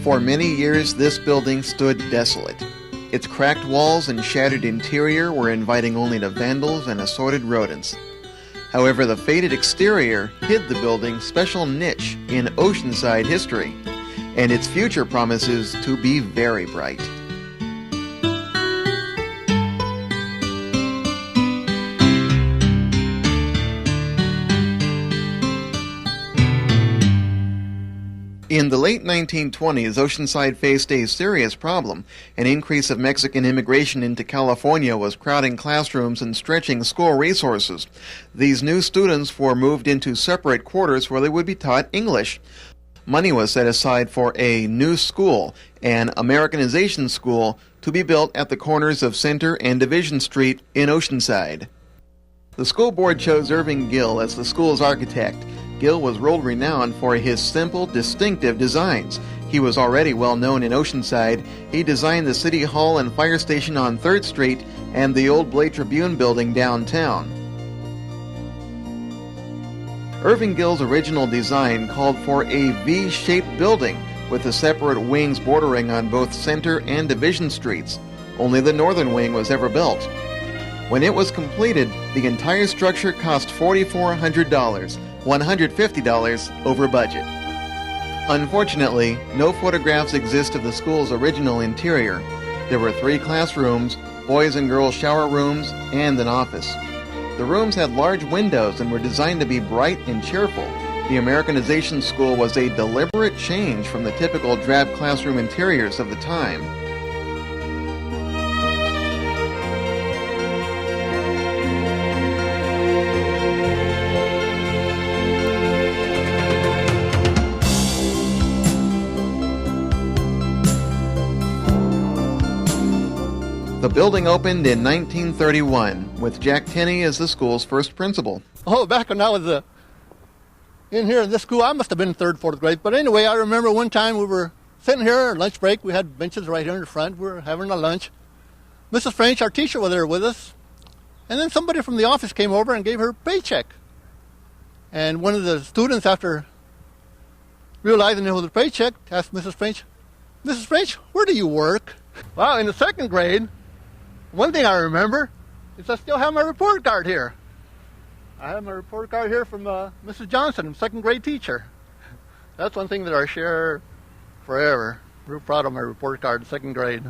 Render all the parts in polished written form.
For many years, this building stood desolate. Its cracked walls and shattered interior were inviting only to vandals and assorted rodents. However, the faded exterior hid the building's special niche in Oceanside history, and its future promises to be very bright. In the late 1920s, Oceanside faced a serious problem. An increase of Mexican immigration into California was crowding classrooms and stretching school resources. These new students were moved into separate quarters where they would be taught English. Money was set aside for a new school, an Americanization school, to be built at the corners of Center and Division Street in Oceanside. The school board chose Irving Gill as the school's architect. Gill was world-renowned for his simple, distinctive designs. He was already well known in Oceanside. He designed the City Hall and Fire Station on 3rd Street and the old Blade Tribune building downtown. Irving Gill's original design called for a V-shaped building with the separate wings bordering on both Center and Division Streets. Only the northern wing was ever built. When it was completed, the entire structure cost $4,400. $150 over budget. Unfortunately, no photographs exist of the school's original interior. There were 3 classrooms, boys and girls shower rooms, and an office. The rooms had large windows and were designed to be bright and cheerful. The Americanization school was a deliberate change from the typical drab classroom interiors of the time. The building opened in 1931, with Jack Tenney as the school's first principal. Oh, back when I was in here in this school, I must have been in 3rd, 4th grade. But anyway, I remember one time we were sitting here, lunch break. We had benches right here in the front. We were having a lunch. Mrs. French, our teacher, was there with us. And then somebody from the office came over and gave her a paycheck. And one of the students, after realizing it was a paycheck, asked Mrs. French, where do you work? Well, in the 2nd grade, one thing I remember is I still have my report card here. I have my report card here from Mrs. Johnson, 2nd grade teacher. That's one thing that I share forever. Real proud of my report card in 2nd grade.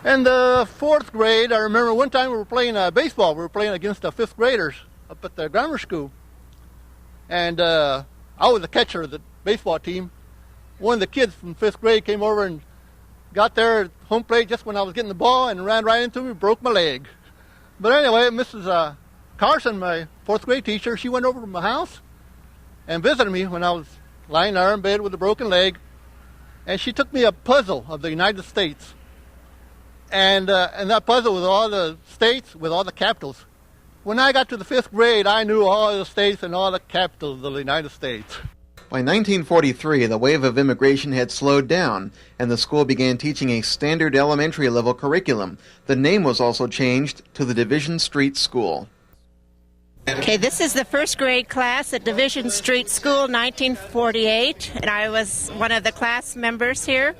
And the 4th grade, I remember one time we were playing baseball. We were playing against the 5th graders up at the grammar school. And I was the catcher of the baseball team. One of the kids from 5th grade came over and got there at home plate just when I was getting the ball and ran right into me, broke my leg. But anyway, Mrs. Carson, my 4th grade teacher, she went over to my house and visited me when I was lying there in bed with a broken leg. And she took me a puzzle of the United States. And that puzzle with all the states, with all the capitals. When I got to the 5th grade, I knew all the states and all the capitals of the United States. By 1943, the wave of immigration had slowed down, and the school began teaching a standard elementary-level curriculum. The name was also changed to the Division Street School. Okay, this is the 1st grade class at Division Street School, 1948, and I was one of the class members here.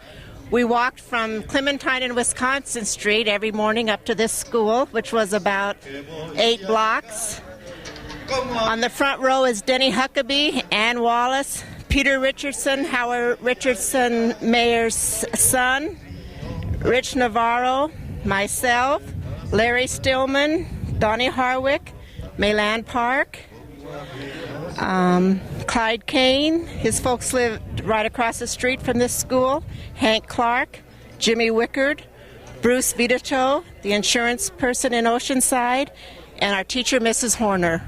We walked from Clementine and Wisconsin Street every morning up to this school, which was about 8 blocks. On the front row is Denny Huckabee, Ann Wallace, Peter Richardson, Howard Richardson Mayor's son, Rich Navarro, myself, Larry Stillman, Donnie Harwick, Mayland Park, Clyde Kane, his folks lived right across the street from this school, Hank Clark, Jimmy Wickard, Bruce Vitato, the insurance person in Oceanside, and our teacher, Mrs. Horner.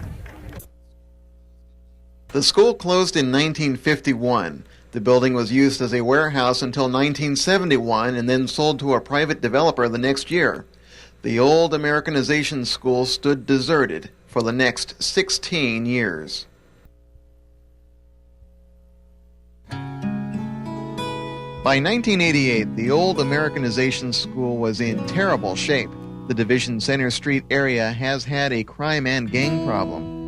The school closed in 1951. The building was used as a warehouse until 1971 and then sold to a private developer the next year. The old Americanization school stood deserted for the next 16 years. By 1988, the old Americanization school was in terrible shape. The Division Center Street area has had a crime and gang problem.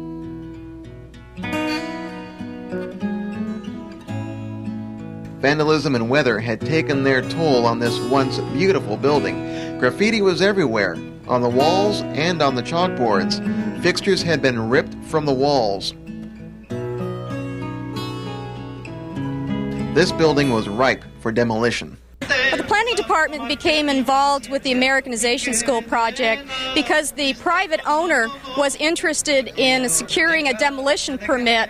Vandalism and weather had taken their toll on this once beautiful building. Graffiti was everywhere, on the walls and on the chalkboards. Fixtures had been ripped from the walls. This building was ripe for demolition. The planning department became involved with the Americanization School project because the private owner was interested in securing a demolition permit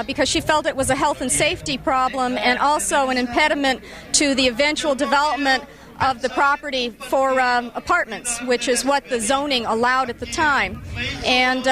because she felt it was a health and safety problem and also an impediment to the eventual development of the property for apartments, which is what the zoning allowed at the time. And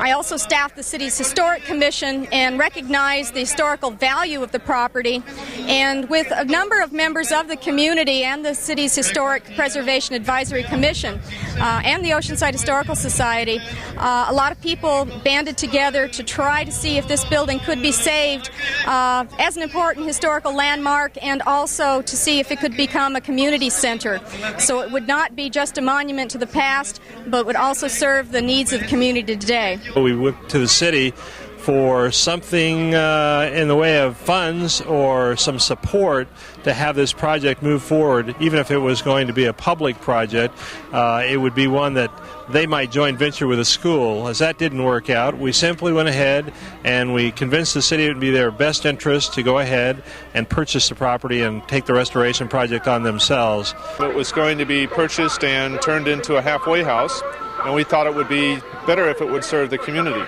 I also staffed the city's historic commission and recognized the historical value of the property. And with a number of members of the community and the city's Historic Preservation Advisory Commission and the Oceanside Historical Society, a lot of people banded together to try to see if this building could be saved as an important historical landmark and also to see if it could become a community center. So it would not be just a monument to the past, but would also serve the needs of the community today. We went to the city for something in the way of funds or some support to have this project move forward. Even if it was going to be a public project, it would be one that they might joint venture with a school. As that didn't work out, we simply went ahead and we convinced the city it would be their best interest to go ahead and purchase the property and take the restoration project on themselves. It was going to be purchased and turned into a halfway house, and we thought it would be better if it would serve the community.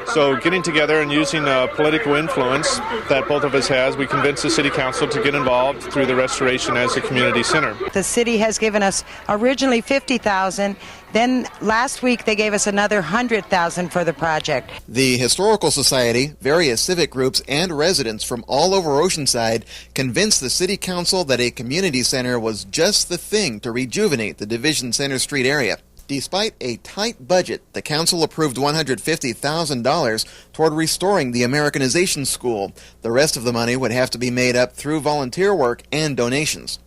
So getting together and using political influence that both of us has, we convinced the city council to get involved through the restoration as a community center. The city has given us originally $50,000. Then last week they gave us another $100,000 for the project. The Historical Society, various civic groups, and residents from all over Oceanside convinced the city council that a community center was just the thing to rejuvenate the Division Center Street area. Despite a tight budget, the council approved $150,000 toward restoring the Americanization School. The rest of the money would have to be made up through volunteer work and donations.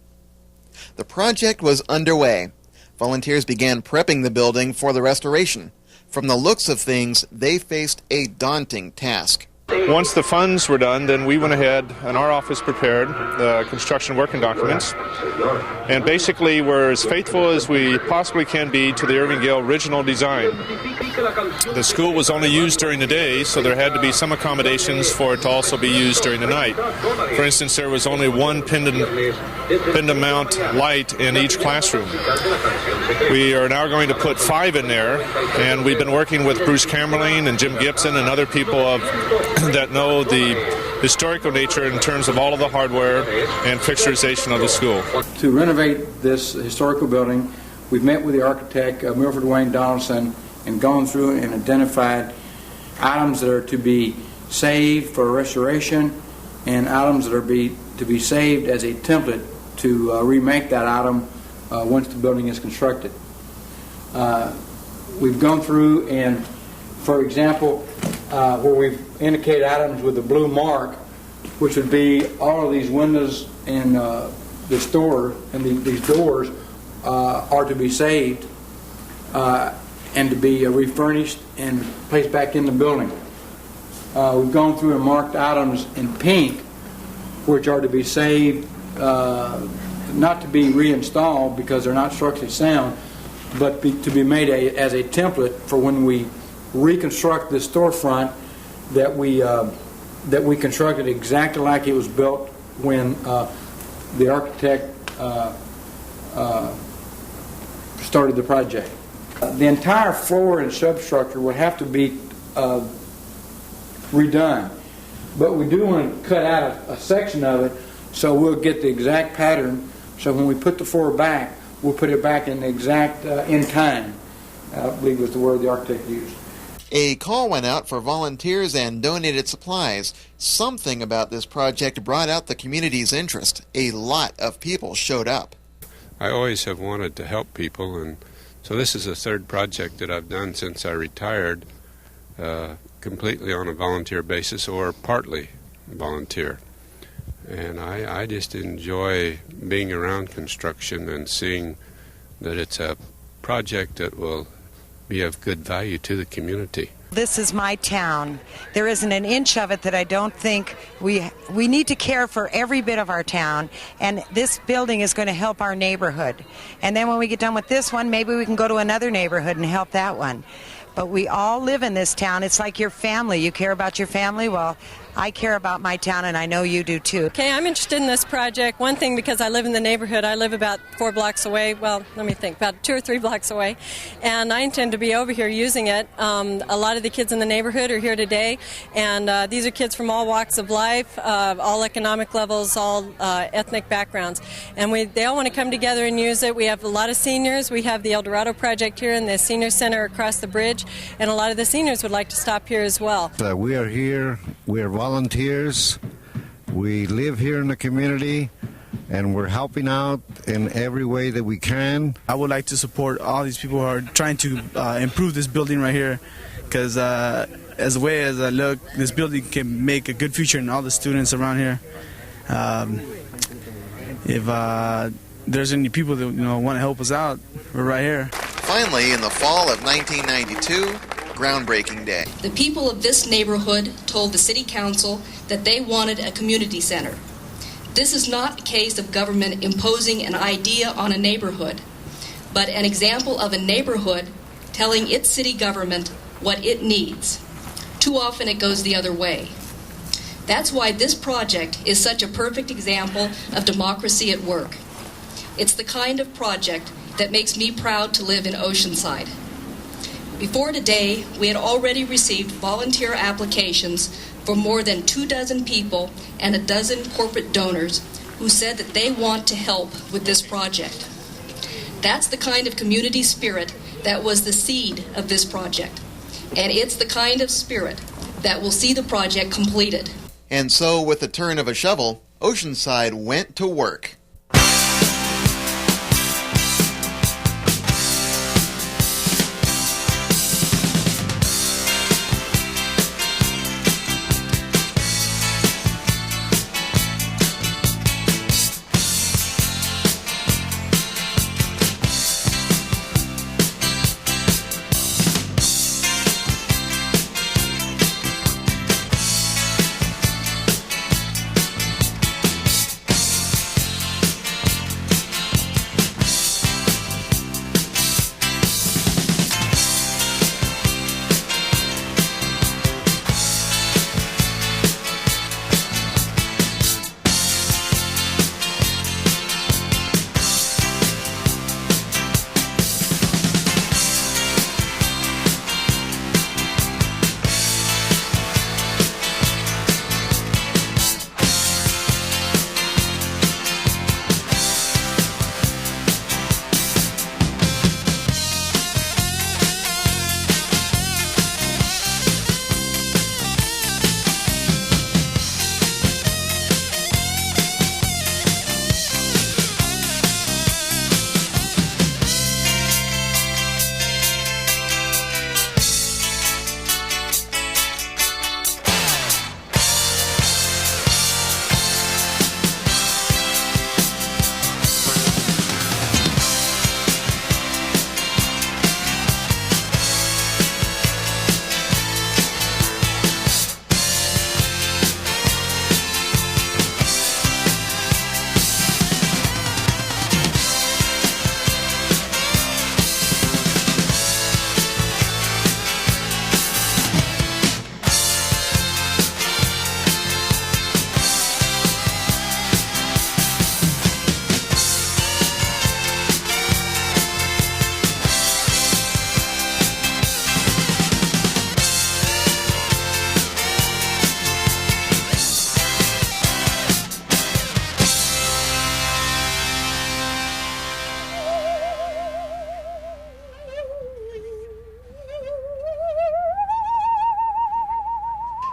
The project was underway. Volunteers began prepping the building for the restoration. From the looks of things, they faced a daunting task. Once the funds were done, then we went ahead and our office prepared the construction working documents, and basically we're as faithful as we possibly can be to the Irving Gale original design. The school was only used during the day, so there had to be some accommodations for it to also be used during the night. For instance, there was only one pendant mount light in each classroom. We are now going to put 5 in there, and we've been working with Bruce Camerling and Jim Gibson and other people that know the historical nature in terms of all of the hardware and fixturization of the school. To renovate this historical building, we've met with the architect, Milford Wayne Donaldson, and gone through and identified items that are to be saved for restoration and items that are to be saved as a template to remake that item once the building is constructed. We've gone through and, for example, where we've indicated items with a blue mark, which would be all of these windows in the store and these doors are to be saved and to be refurnished and placed back in the building. We've gone through and marked items in pink, which are to be saved, not to be reinstalled because they're not structurally sound, but to be made as a template for when we reconstruct this storefront that we constructed exactly like it was built when the architect started the project. The entire floor and substructure would have to be redone, but we do want to cut out a section of it so we'll get the exact pattern, so when we put the floor back, we'll put it back in the exact in time, I believe was the word the architect used. A call went out for volunteers and donated supplies. Something about this project brought out the community's interest. A lot of people showed up. I always have wanted to help people, and so this is the third project that I've done since I retired, completely on a volunteer basis or partly volunteer. And I just enjoy being around construction and seeing that it's a project that will be of good value to the community. This is my town. There isn't an inch of it that I don't think we need to care for every bit of our town, and this building is going to help our neighborhood. And then when we get done with this one, maybe we can go to another neighborhood and help that one. But we all live in this town. It's like your family. You care about your family? Well, I care about my town, and I know you do too. Okay, I'm interested in this project. One thing, because I live in the neighborhood. I live about 4 blocks away. Well, let me think, about 2 or 3 blocks away. And I intend to be over here using it. A lot of the kids in the neighborhood are here today. And these are kids from all walks of life, all economic levels, all ethnic backgrounds. And they all want to come together and use it. We have a lot of seniors. We have the El Dorado project here in the senior center across the bridge. And a lot of the seniors would like to stop here as well. We are here. We are volunteers. We live here in the community, and we're helping out in every way that we can. I would like to support all these people who are trying to improve this building right here, because as a way as I look, this building can make a good future in all the students around here. If there's any people that want to help us out, we're right here. Finally, in the fall of 1992, groundbreaking day. The people of this neighborhood told the city council that they wanted a community center. This is not a case of government imposing an idea on a neighborhood, but an example of a neighborhood telling its city government what it needs. Too often it goes the other way. That's why this project is such a perfect example of democracy at work. It's the kind of project that makes me proud to live in Oceanside. Before today, we had already received volunteer applications for more than 24 people and a dozen corporate donors who said that they want to help with this project. That's the kind of community spirit that was the seed of this project. And it's the kind of spirit that will see the project completed. And so, with the turn of a shovel, Oceanside went to work.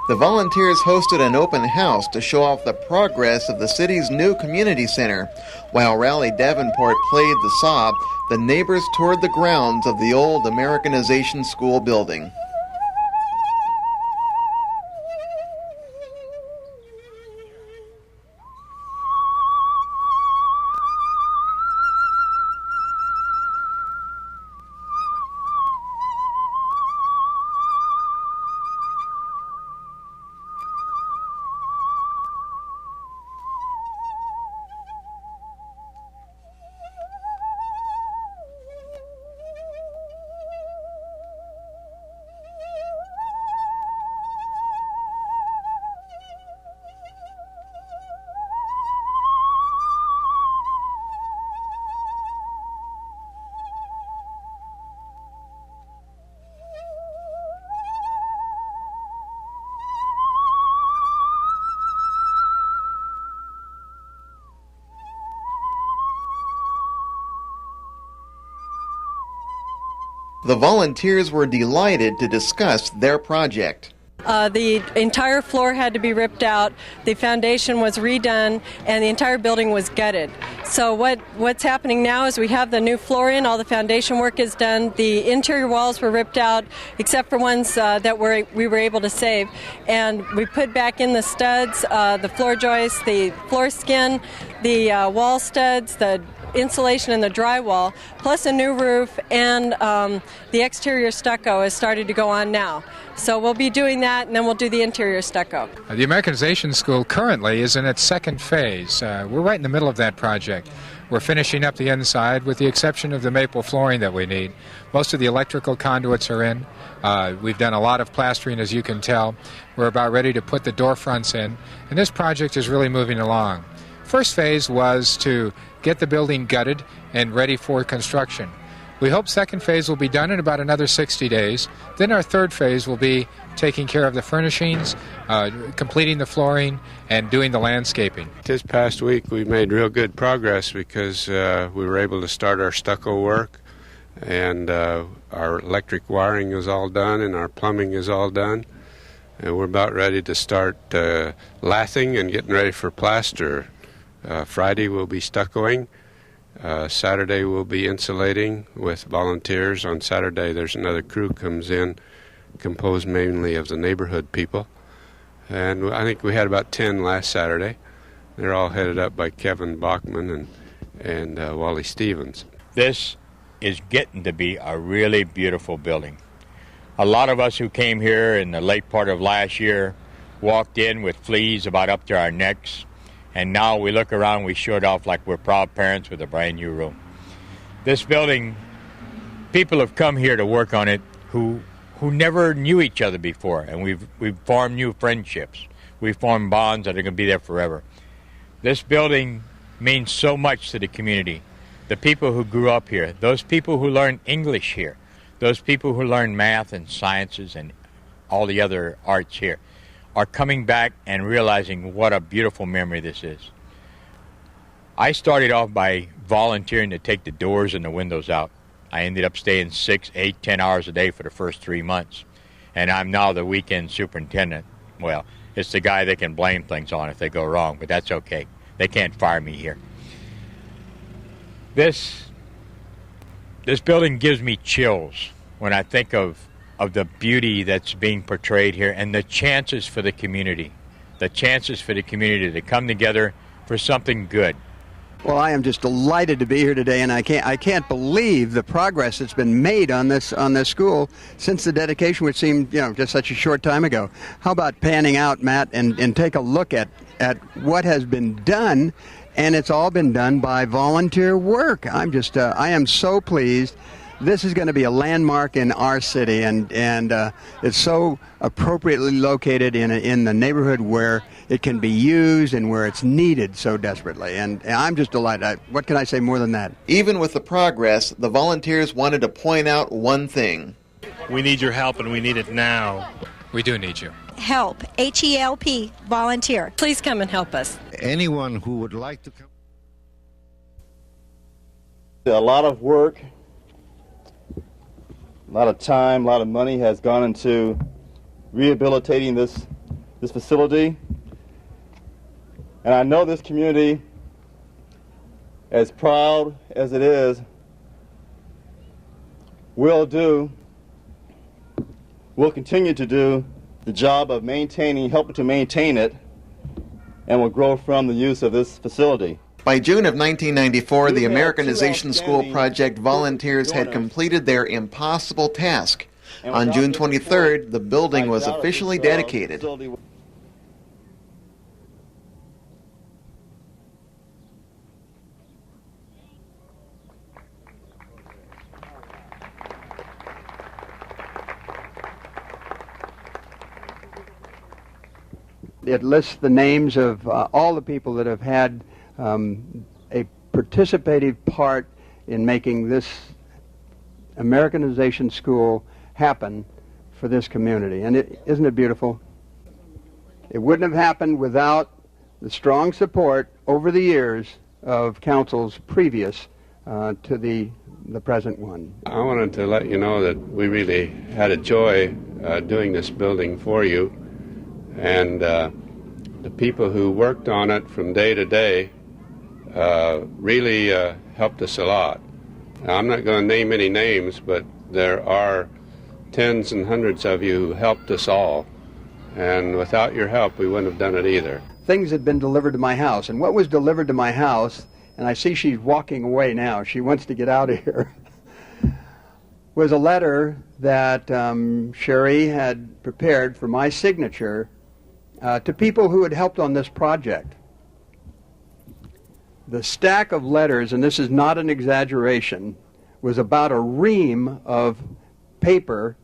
The volunteers hosted an open house to show off the progress of the city's new community center. While Raleigh Davenport played the sob, the neighbors toured the grounds of the old Americanization school building. The volunteers were delighted to discuss their project. The entire floor had to be ripped out, the foundation was redone, and the entire building was gutted. So what's happening now is we have the new floor in, all the foundation work is done, the interior walls were ripped out, except for ones that we were able to save. And we put back in the studs, the floor joists, the floor skin, the wall studs, the insulation and the drywall, plus a new roof, and the exterior stucco has started to go on now. So we'll be doing that, and then we'll do the interior stucco. The Americanization School currently is in its second phase. We're right in the middle of that project. We're finishing up the inside with the exception of the maple flooring that we need. Most of the electrical conduits are in. We've done a lot of plastering, as you can tell. We're about ready to put the door fronts in, and this project is really moving along. First phase was to get the building gutted and ready for construction. We hope second phase will be done in about another 60 days. Then our third phase will be taking care of the furnishings, completing the flooring, and doing the landscaping. This past week we made real good progress because we were able to start our stucco work, and our electric wiring is all done and our plumbing is all done. And we're about ready to start lathing and getting ready for plaster. Friday we'll be stuccoing. Saturday we'll be insulating with volunteers. On Saturday there's another crew comes in, composed mainly of the neighborhood people. And I think we had about 10 last Saturday. They're all headed up by Kevin Bachman and Wally Stevens. This is getting to be a really beautiful building. A lot of us who came here in the late part of last year walked in with fleas about up to our necks. And now we look around, we showed off like we're proud parents with a brand new room. This building, people have come here to work on it who never knew each other before, and we've formed new friendships. We've formed bonds that are going to be there forever. This building means so much to the community. The people who grew up here, those people who learned English here, those people who learned math and sciences and all the other arts here, are coming back and realizing what a beautiful memory this is. I started off by volunteering to take the doors and the windows out. I ended up staying 6, 8, 10 hours a day for the first 3 months. And I'm now the weekend superintendent. Well, it's the guy they can blame things on if they go wrong, but that's okay. They can't fire me here. This building gives me chills when I think of the beauty that's being portrayed here and the chances for the community. The chances for the community to come together for something good. Well, I am just delighted to be here today, and I can't believe the progress that's been made on this school since the dedication, which seemed just such a short time ago. How about panning out, Matt, and take a look at what has been done, and it's all been done by volunteer work. I am so pleased. This is going to be a landmark in our city, and it's so appropriately located in the neighborhood where it can be used and where it's needed so desperately. And I'm just delighted. What can I say more than that? Even with the progress, the volunteers wanted to point out one thing. We need your help, and we need it now. We do need you. Help, H-E-L-P, volunteer. Please come and help us. Anyone who would like to come. A lot of work, a lot of time, a lot of money has gone into rehabilitating this facility. And I know this community, as proud as it is, will continue to do the job of helping to maintain it, and will grow from the use of this facility. By June of 1994, the Americanization School project volunteers had completed their impossible task. On June 23rd, the building was officially dedicated. It lists the names of all the people that have had a participative part in making this Americanization School happen for this community. And isn't it beautiful? It wouldn't have happened without the strong support over the years of councils previous to the present one. I wanted to let you know that we really had a joy doing this building for you, and the people who worked on it from day to day really helped us a lot. Now, I'm not going to name any names, but there are tens and hundreds of you who helped us all, and without your help we wouldn't have done it either. Things had been delivered to my house, and what was delivered to my house, and I see she's walking away now, she wants to get out of here, was a letter that Sherry had prepared for my signature to people who had helped on this project. The stack of letters, and this is not an exaggeration, was about a ream of paper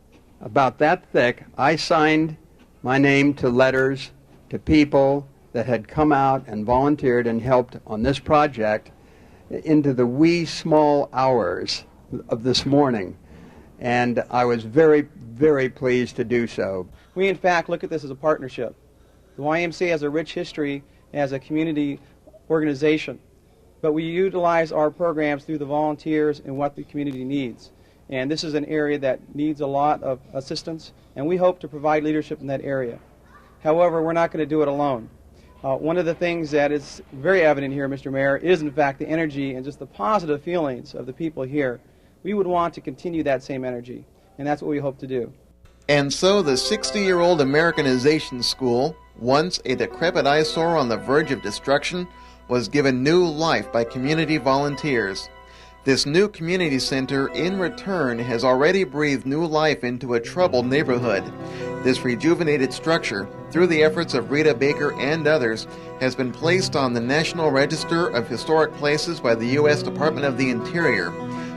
about that thick. I signed my name to letters to people that had come out and volunteered and helped on this project into the wee small hours of this morning. And I was very, very pleased to do so. We in fact look at this as a partnership. The YMCA has a rich history as a community organization, but we utilize our programs through the volunteers and what the community needs. And this is an area that needs a lot of assistance, and we hope to provide leadership in that area. However, we're not going to do it alone. One of the things that is very evident here, Mr. Mayor, is in fact the energy and just the positive feelings of the people here. We would want to continue that same energy, and that's what we hope to do. And so the 60-year-old Americanization school, once a decrepit eyesore on the verge of destruction, was given new life by community volunteers. This new community center, in return, has already breathed new life into a troubled neighborhood. This rejuvenated structure, through the efforts of Rita Baker and others, has been placed on the National Register of Historic Places by the U.S. Department of the Interior.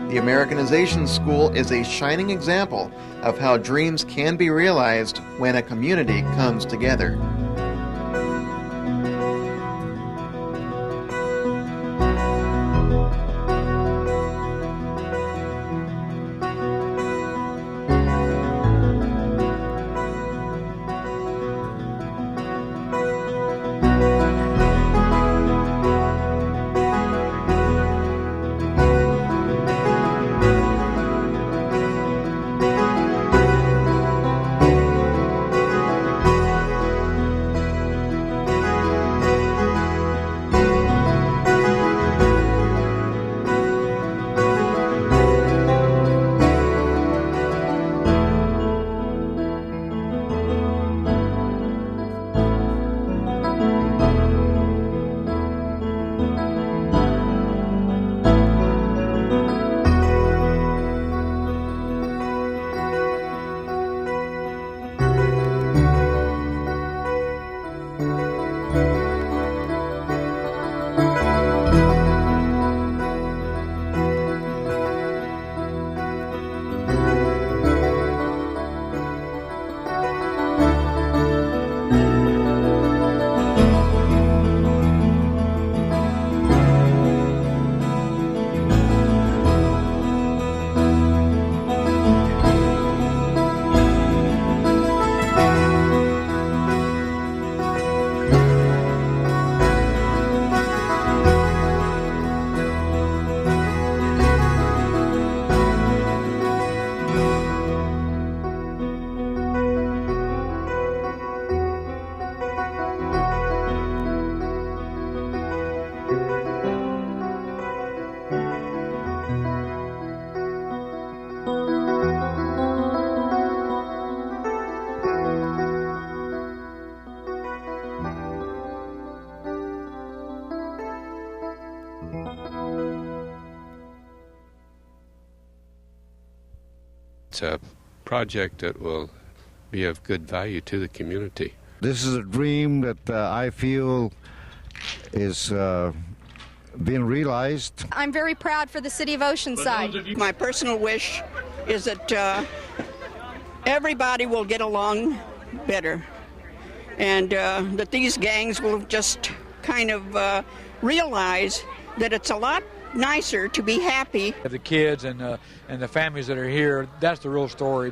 The Americanization School is a shining example of how dreams can be realized when a community comes together. It's a project that will be of good value to the community. This is a dream that I feel is being realized. I'm very proud for the city of Oceanside. My personal wish is that everybody will get along better, and that these gangs will just kind of realize that it's a lot nicer to be happy. The kids and the families that are here, that's the real story.